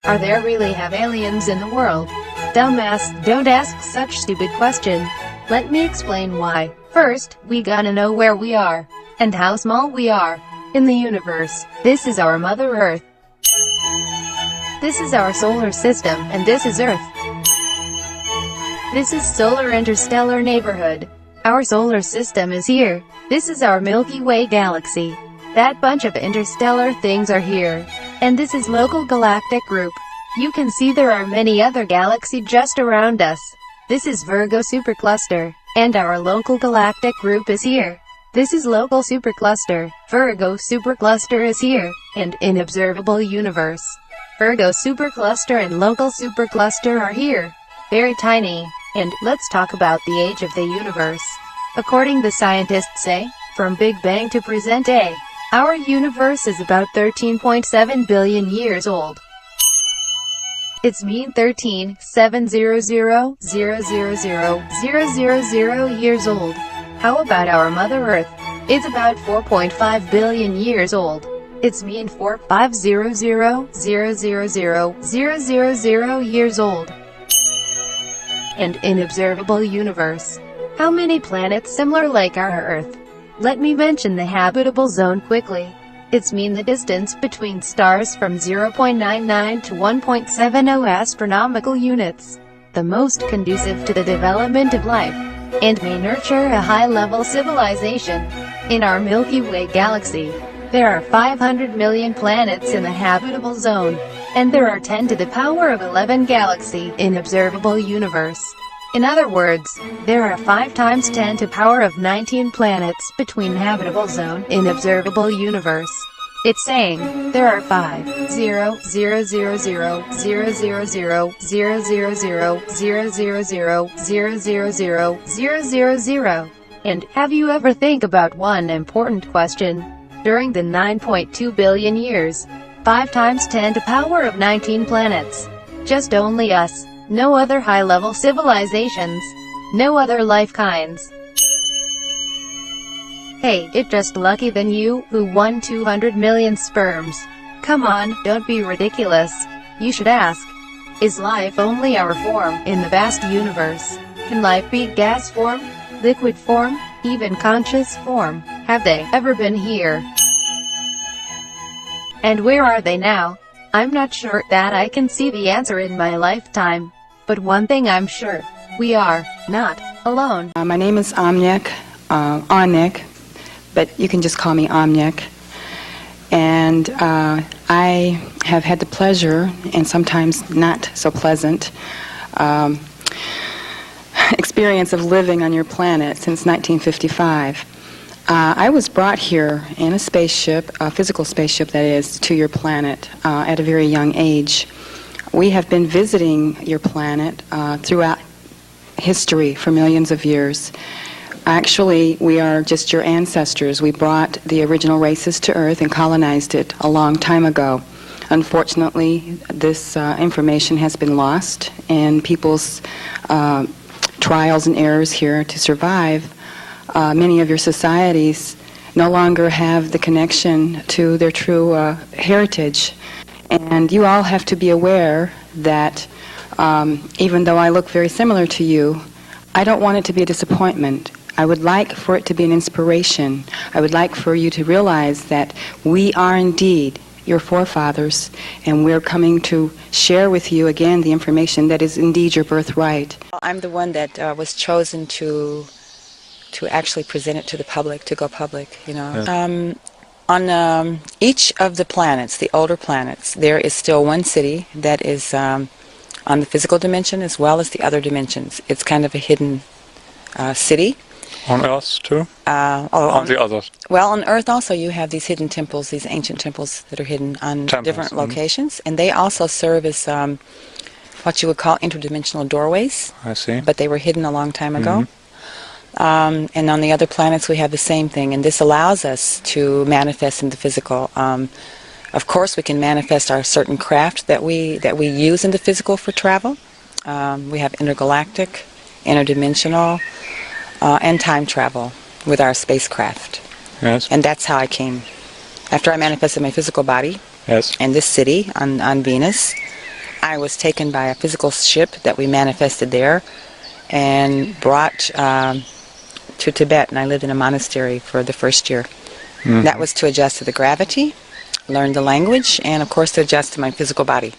Are there really have aliens in the world? Dumbass, don't ask such stupid question. Let me explain why. First, we gotta know where we are, and how small we are in the universe. This is our Mother Earth. This is our solar system, and this is Earth. This is solar interstellar neighborhood. Our solar system is here. This is our Milky Way galaxy. That bunch of interstellar things are here. And this is local galactic group. You can see there are many other galaxies just around us. This is Virgo supercluster, and our local galactic group is here. This is local supercluster. Virgo supercluster is here, and in observable universe. Virgo supercluster and local supercluster are here. Very tiny. And let's talk about the age of the universe. According the scientists say, from Big Bang to present day, our universe is about 13.7 billion years old. It's mean 13,700,000,000 years old. How about our Mother Earth? It's about 4.5 billion years old. It's mean 4,500,000,000 years old. And in observable universe, how many planets similar like our Earth? Let me mention the habitable zone quickly. It's mean the distance between stars from 0.99 to 1.70 astronomical units, the most conducive to the development of life, and may nurture a high-level civilization. In our Milky Way galaxy, there are 500 million planets in the habitable zone, and there are 10 to the power of 11 galaxies in observable universe. In other words, there are 5 times 10 to power of 19 planets between habitable zone in observable universe. It's saying, there are 5,000,000,000,000,000,000,000,000,000. And have you ever think about one important question? During the 9.2 billion years, 5 times 10 to power of 19 planets. Just only us. No other high-level civilizations. No other life kinds. Hey, it just lucky than you, who won 200 million sperms. Come on, don't be ridiculous. You should ask, is life only our form in the vast universe? Can life be gas form, liquid form, even conscious form? Have they ever been here? And where are they now? I'm not sure that I can see the answer in my lifetime. But one thing I'm sure, we are not alone. My name is Omnec Onec, but you can just call me Omnec. And I have had the pleasure, and sometimes not so pleasant, experience of living on your planet since 1955. I was brought here in a spaceship, a physical spaceship that is, to your planet at a very young age. We have been visiting your planet throughout history for millions of years. Actually, we are just your ancestors. We brought the original races to Earth and colonized it a long time ago. Unfortunately, this information has been lost in people's trials and errors here to survive. Many of your societies no longer have the connection to their true heritage. And you all have to be aware that even though I look very similar to you, I don't want it to be a disappointment. I would like for it to be an inspiration. I would like for you to realize that we are indeed your forefathers, and we're coming to share with you again the information that is indeed your birthright. I'm the one that was chosen to actually present it to the public, to go public, you know. Yeah. On each of the planets, the older planets, there is still one city that is on the physical dimension as well as the other dimensions. It's kind of a hidden city. On Earth too? On the others? Well, on Earth also you have these hidden temples, these ancient temples that are hidden on different locations. And they also serve as what you would call interdimensional doorways. I see. But they were hidden a long time ago. And on the other planets we have the same thing, and this allows us to manifest in the physical. Of course we can manifest our certain craft that we use in the physical for travel. We have intergalactic, interdimensional, and time travel with our spacecraft. Yes. And that's how I came. After I manifested my physical body yes. in this city on Venus, I was taken by a physical ship that we manifested there and brought to Tibet, and I lived in a monastery for the first year. Mm-hmm. That was to adjust to the gravity, learn the language, and of course to adjust to my physical body.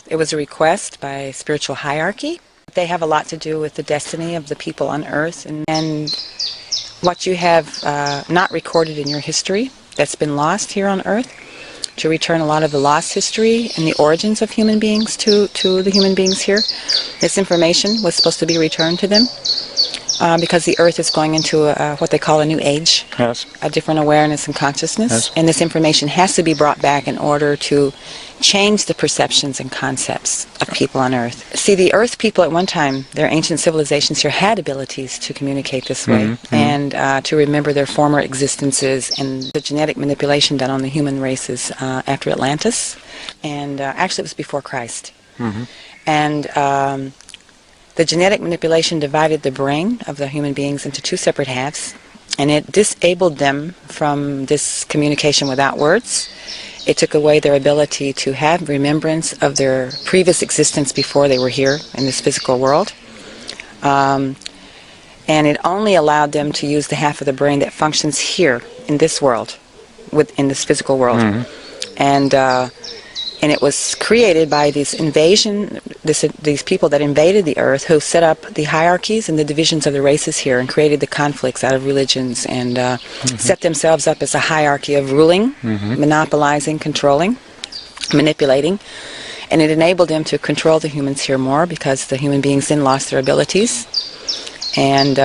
It was a request by spiritual hierarchy. They have a lot to do with the destiny of the people on Earth and what you have not recorded in your history that's been lost here on Earth, to return a lot of the lost history and the origins of human beings to the human beings here. This information was supposed to be returned to them because the Earth is going into what they call a new age, yes. A different awareness and consciousness, yes. And this information has to be brought back in order to change the perceptions and concepts of people on Earth. See, the Earth people at one time, their ancient civilizations here had abilities to communicate this way, mm-hmm. and to remember their former existences and the genetic manipulation done on the human races after Atlantis, and actually it was before Christ. Mm-hmm. And the genetic manipulation divided the brain of the human beings into two separate halves, and it disabled them from this communication without words. It took away their ability to have remembrance of their previous existence before they were here in this physical world. And it only allowed them to use the half of the brain that functions here in this world, in this physical world. Mm-hmm. And it was created by this invasion, these people that invaded the Earth, who set up the hierarchies and the divisions of the races here and created the conflicts out of religions and mm-hmm. set themselves up as a hierarchy of ruling, mm-hmm. monopolizing, controlling, manipulating. And it enabled them to control the humans here more because the human beings then lost their abilities. And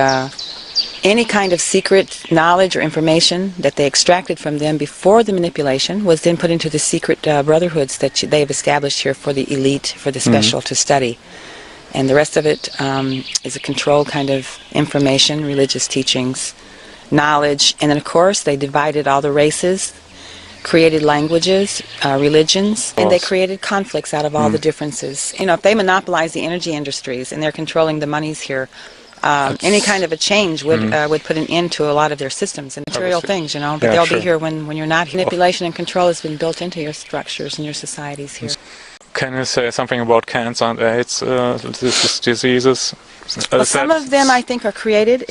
any kind of secret knowledge or information that they extracted from them before the manipulation was then put into the secret brotherhoods that they've established here for the elite, for the special, mm-hmm. to study. And the rest of it is a controlled kind of information, religious teachings, knowledge, and then of course they divided all the races, created languages, religions, and they created conflicts out of all the differences. You know, if they monopolize the energy industries and they're controlling the monies here, any kind of a change would put an end to a lot of their systems and material things, you know, but they'll be here when you're not here. Manipulation and control has been built into your structures and your societies here. Can you say something about cancer and AIDS, these diseases? Well, some of them I think are created,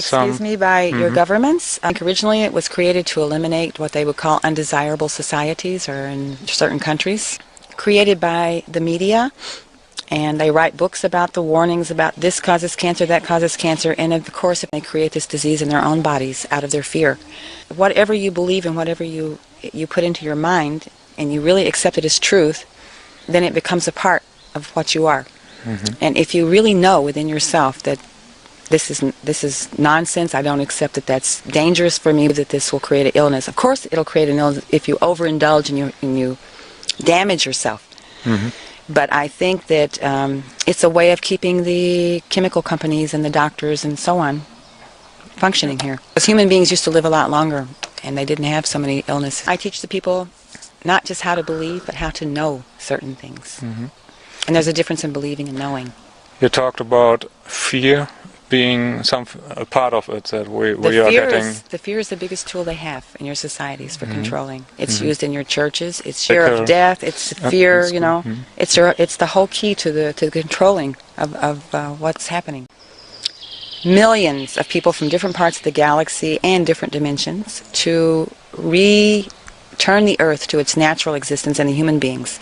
by your governments. I think originally it was created to eliminate what they would call undesirable societies or in certain countries. Created by the media. And they write books about the warnings about this causes cancer, that causes cancer, and of course if they create this disease in their own bodies out of their fear. Whatever you believe and whatever you put into your mind and you really accept it as truth, then it becomes a part of what you are. Mm-hmm. And if you really know within yourself that this is nonsense, I don't accept that, that's dangerous for me, that this will create an illness. Of course it'll create an illness if you overindulge and you damage yourself. Mm-hmm. But I think that it's a way of keeping the chemical companies and the doctors and so on functioning here. Because human beings used to live a lot longer and they didn't have so many illnesses. I teach the people not just how to believe, but how to know certain things. Mm-hmm. And there's a difference in believing and knowing. You talked about fear being a part of it, that we are getting... The fear is the biggest tool they have in your societies for controlling. It's used in your churches. It's fear of death. It's fear, you know. It's the whole key to the controlling of what's happening. Millions of people from different parts of the galaxy and different dimensions to return the Earth to its natural existence and the human beings.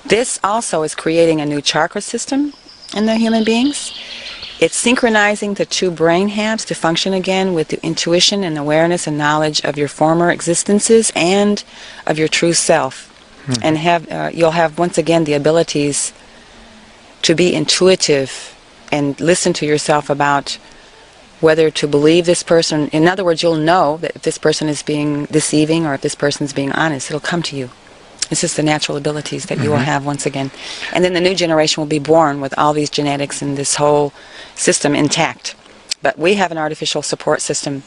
This also is creating a new chakra system in the human beings. It's synchronizing the two brain halves to function again with the intuition and awareness and knowledge of your former existences and of your true self. Mm-hmm. And you'll have once again the abilities to be intuitive and listen to yourself about whether to believe this person. In other words, you'll know that if this person is being deceiving or if this person is being honest. It'll come to you. It's just the natural abilities that you will have once again. And then the new generation will be born with all these genetics and this whole system intact. But we have an artificial support system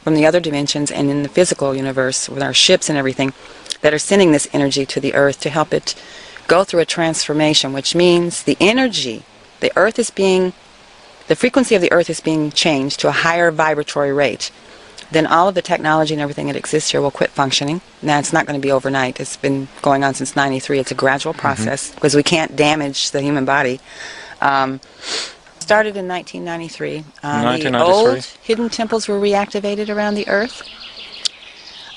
from the other dimensions and in the physical universe with our ships and everything that are sending this energy to the Earth to help it go through a transformation, which means the energy, the frequency of the Earth is being changed to a higher vibratory rate, then all of the technology and everything that exists here will quit functioning. Now, it's not going to be overnight. It's been going on since '93. It's a gradual process because we can't damage the human body. Started in 1993. The old hidden temples were reactivated around the Earth.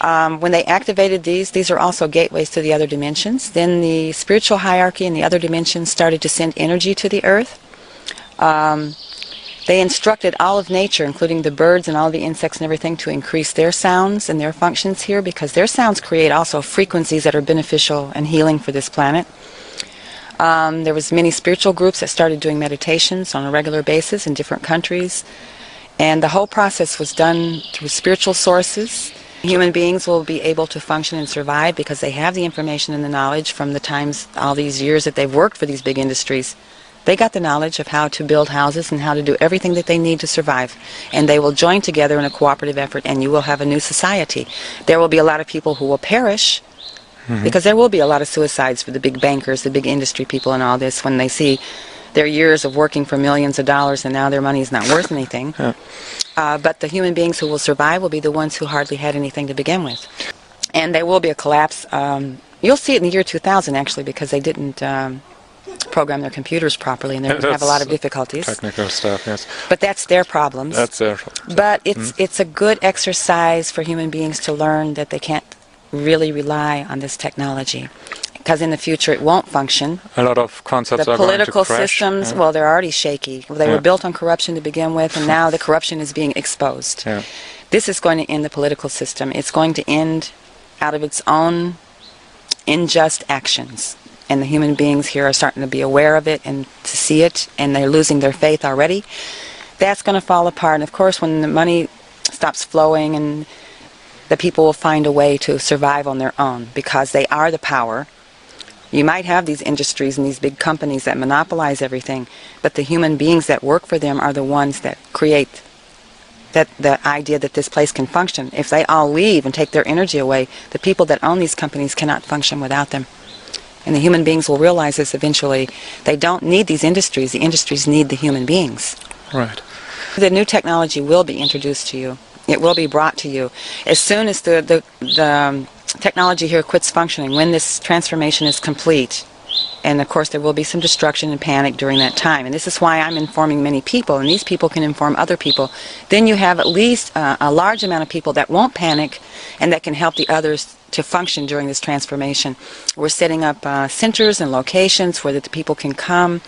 When they activated these are also gateways to the other dimensions. Then the spiritual hierarchy in the other dimensions started to send energy to the Earth. They instructed all of nature, including the birds and all the insects and everything, to increase their sounds and their functions here, because their sounds create also frequencies that are beneficial and healing for this planet. There was many spiritual groups that started doing meditations on a regular basis in different countries. And the whole process was done through spiritual sources. Human beings will be able to function and survive because they have the information and the knowledge from the times, all these years that they've worked for these big industries. They got the knowledge of how to build houses and how to do everything that they need to survive. And they will join together in a cooperative effort, and you will have a new society. There will be a lot of people who will perish, because there will be a lot of suicides for the big bankers, the big industry people and all this, when they see their years of working for millions of dollars and now their money is not worth anything. But the human beings who will survive will be the ones who hardly had anything to begin with. And there will be a collapse. You'll see it in the year 2000, actually, because they didn't program their computers properly, and they're going to have a lot of difficulties. Technical stuff, yes. But that's their problems. That's their problem. But it's a good exercise for human beings to learn that they can't really rely on this technology, because in the future it won't function. A lot of concepts the are going to political crash. systems, well, they're already shaky. They were built on corruption to begin with, and now the corruption is being exposed. This is going to end the political system. It's going to end out of its own unjust actions. And the human beings here are starting to be aware of it and to see it, and they're losing their faith already. That's going to fall apart. And of course, when the money stops flowing, and the people will find a way to survive on their own, because they are the power. You might have these industries and these big companies that monopolize everything, but the human beings that work for them are the ones that create the idea that this place can function. If they all leave and take their energy away, the people that own these companies cannot function without them. And the human beings will realize this eventually. They don't need these industries. The industries need the human beings. Right. The new technology will be introduced to you. It will be brought to you. As soon as the technology here quits functioning, when this transformation is complete, and of course there will be some destruction and panic during that time. And this is why I'm informing many people, and these people can inform other people. Then you have at least a large amount of people that won't panic and that can help the others to function during this transformation. We're setting up centers and locations where the people can come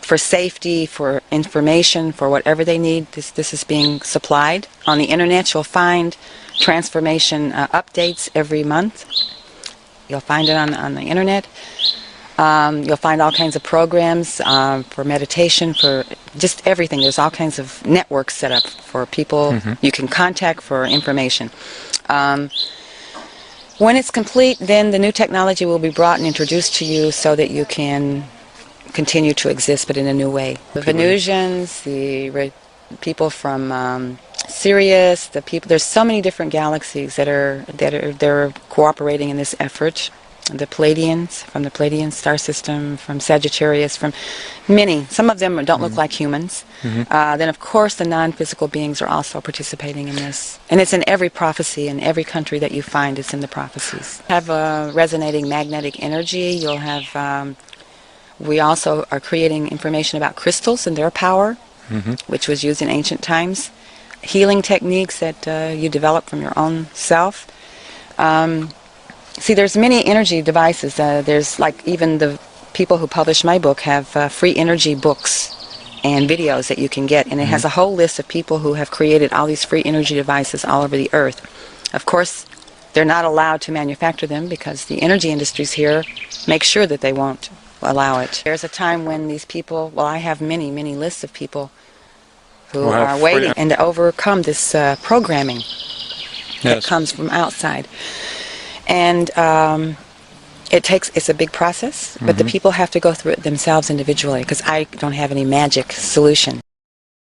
for safety, for information, for whatever they need. This is being supplied. On the internet, you'll find transformation updates every month. You'll find it on the internet. You'll find all kinds of programs for meditation, for just everything. There's all kinds of networks set up for people you can contact for information. When it's complete, then the new technology will be brought and introduced to you so that you can continue to exist, but in a new way. The Venusians, the people from Sirius, the people. There's so many different galaxies that are cooperating in this effort. The Pleiadians, from the Pleiadian star system, from Sagittarius, from many. Some of them don't look like humans. Then, of course, the non-physical beings are also participating in this. And it's in every prophecy, in every country that you find, it's in the prophecies. Have a resonating magnetic energy. You'll have... we also are creating information about crystals and their power, which was used in ancient times. Healing techniques that you develop from your own self. See, there's many energy devices. There's like even the people who publish my book have free energy books and videos that you can get. And it has a whole list of people who have created all these free energy devices all over the earth. Of course, they're not allowed to manufacture them because the energy industries here make sure that they won't allow it. There's a time when these people, well, I have many, many lists of people who are waiting and to overcome this programming that comes from outside. And it's a big process, but the people have to go through it themselves individually, because I don't have any magic solution.